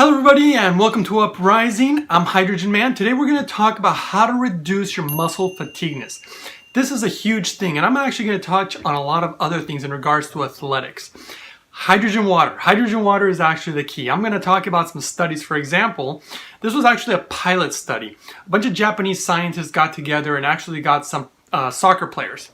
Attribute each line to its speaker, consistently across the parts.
Speaker 1: Hello everybody and welcome to Uprising. I'm Hydrogen Man. Today we're going to talk about how to reduce your muscle fatigueness. This is a huge thing and I'm actually going to touch on a lot of other things in regards to athletics. Hydrogen water. Hydrogen water is actually the key. I'm going to talk about some studies. For example, this was actually a pilot study. A bunch of Japanese scientists got together and actually got some soccer players.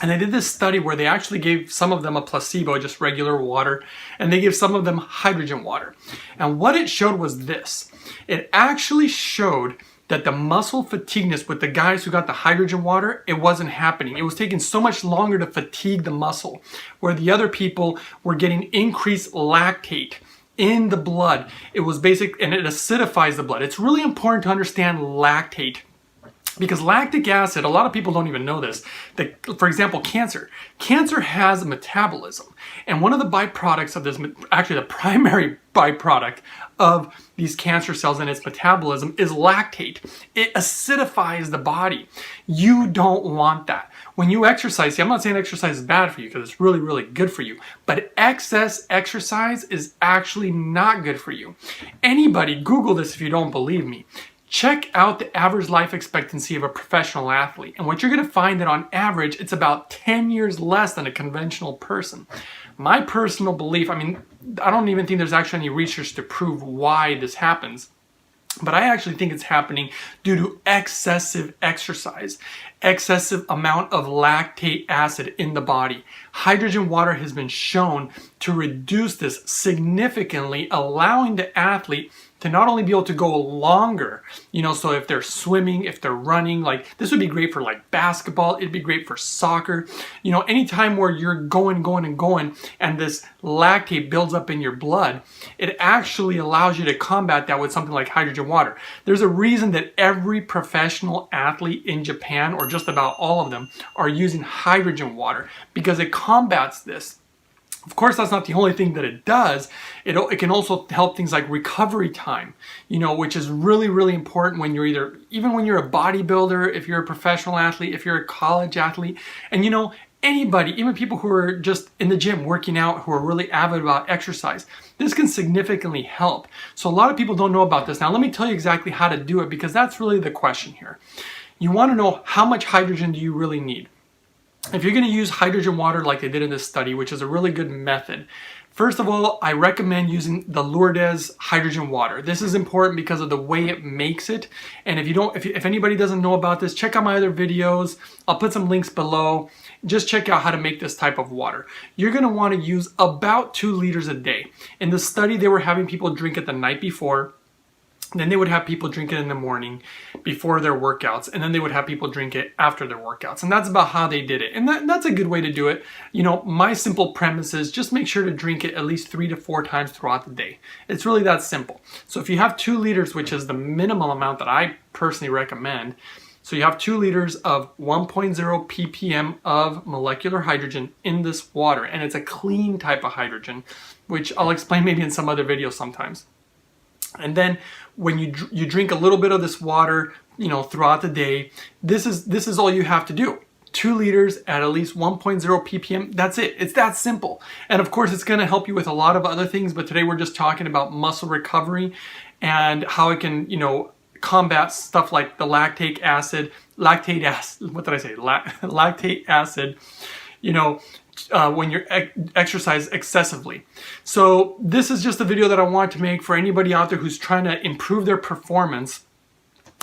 Speaker 1: And they did this study where they actually gave some of them a placebo, just regular water, and they gave some of them hydrogen water. And what it showed was this. It actually showed that the muscle fatigueness with the guys who got the hydrogen water, it wasn't happening. It was taking so much longer to fatigue the muscle, where the other people were getting increased lactate in the blood. It was basic, and it acidifies the blood. It's really important to understand lactate. Because lactic acid, a lot of people don't even know this, that, for example, cancer has a metabolism. And one of the byproducts of this, actually the primary byproduct of these cancer cells and its metabolism is lactate. It acidifies the body. You don't want that. When you exercise, see, I'm not saying exercise is bad for you because it's really, really good for you, but excess exercise is actually not good for you. Anybody, Google this if you don't believe me. Check out the average life expectancy of a professional athlete. And what you're going to find that on average, it's about 10 years less than a conventional person. My personal belief, I don't even think there's actually any research to prove why this happens. But I actually think it's happening due to excessive exercise, excessive amount of lactate acid in the body. Hydrogen water has been shown to reduce this significantly, allowing the athlete to not only be able to go longer, so if they're swimming, if they're running, like this would be great for like basketball, it'd be great for soccer, anytime where you're going and this lactate builds up in your blood, it actually allows you to combat that with something like hydrogen water. There's a reason that every professional athlete in Japan, or just about all of them, are using hydrogen water because it combats this. Of course, that's not the only thing that it does. It can also help things like recovery time, which is really, really important when you're even when you're a bodybuilder, if you're a professional athlete, if you're a college athlete, and anybody, even people who are just in the gym working out, who are really avid about exercise, this can significantly help. So a lot of people don't know about this. Now, let me tell you exactly how to do it because that's really the question here. You want to know how much hydrogen do you really need? If you're going to use hydrogen water like they did in this study, which is a really good method, first of all, I recommend using the Lourdes hydrogen water. This is important because of the way it makes it. And if anybody doesn't know about this, check out my other videos. I'll put some links below. Just check out how to make this type of water. You're going to want to use about 2 liters a day. In the study, they were having people drink it the night before. Then they would have people drink it in the morning before their workouts, and then they would have people drink it after their workouts. And that's about how they did it. And that's a good way to do it. My simple premise is just make sure to drink it at least 3 to 4 times throughout the day. It's really that simple. So if you have 2 liters, which is the minimum amount that I personally recommend, so you have 2 liters of 1.0 ppm of molecular hydrogen in this water, and it's a clean type of hydrogen, which I'll explain maybe in some other video sometimes. And then when you drink a little bit of this water, throughout the day, this is all you have to do. 2 liters at least 1.0 ppm. That's it. It's that simple. And of course, it's going to help you with a lot of other things. But today we're just talking about muscle recovery and how it can, combat stuff like the lactate acid, lactate acid, when you exercise excessively. So this is just a video that I want to make for anybody out there who's trying to improve their performance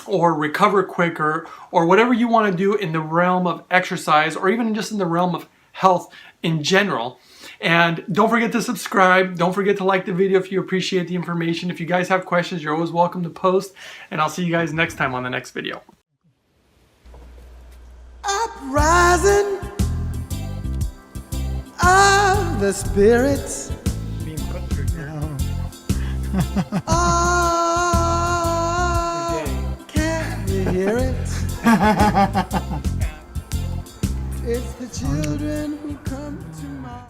Speaker 1: or recover quicker or whatever you want to do in the realm of exercise or even just in the realm of health in general. And don't forget to subscribe. Don't forget to like the video if you appreciate the information. If you guys have questions, you're always welcome to post. And I'll see you guys next time on the next video.
Speaker 2: Uprising of the spirits
Speaker 1: Being put through here.
Speaker 2: Oh, can you hear it? It's the children who come to mind.